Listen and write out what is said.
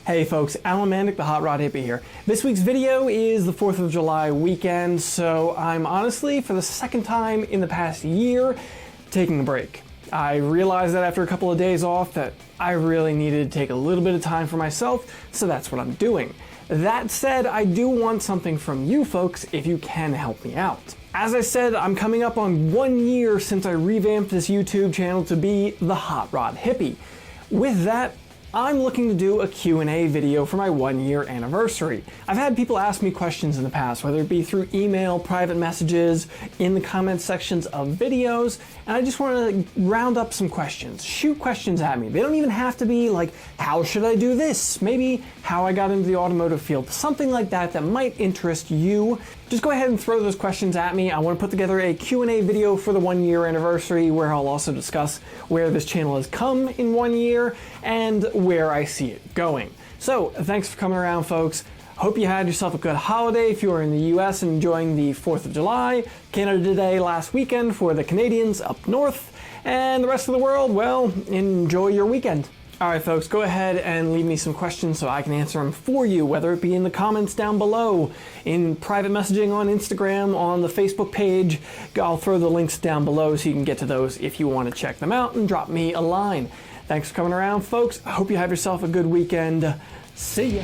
Hey folks, Alan Mandic, the Hotrodhippie here. This week's video is the 4th of July weekend, so I'm honestly, for the second time in the past year, taking a break. I realized that after a couple of days off that I really needed to take a little bit of time for myself, so that's what I'm doing. That said, I do want something from you folks if you can help me out. As I said, I'm coming up on 1 year since I revamped this YouTube channel to be the Hotrodhippie. With that, I'm looking to do a Q&A video for my 1 year anniversary. I've had people ask me questions in the past, whether it be through email, private messages, in the comment sections of videos, and I just want to round up some questions. Shoot questions at me. They don't even have to be like, how should I do this? Maybe how I got into the automotive field. Something like that that might interest you. Just go ahead and throw those questions at me. I want to put together a Q&A video for the 1 year anniversary where I'll also discuss where this channel has come in 1 year and where I see it going. So thanks for coming around, folks. Hope you had yourself a good holiday if you are in the US and enjoying the 4th of July, Canada Day last weekend for the Canadians up north, and the rest of the world, well, enjoy your weekend. Alright folks, go ahead and leave me some questions so I can answer them for you, whether it be in the comments down below, in private messaging on Instagram, on the Facebook page. I'll throw the links down below so you can get to those if you want to check them out and drop me a line. Thanks for coming around, folks. I hope you have yourself a good weekend. See ya.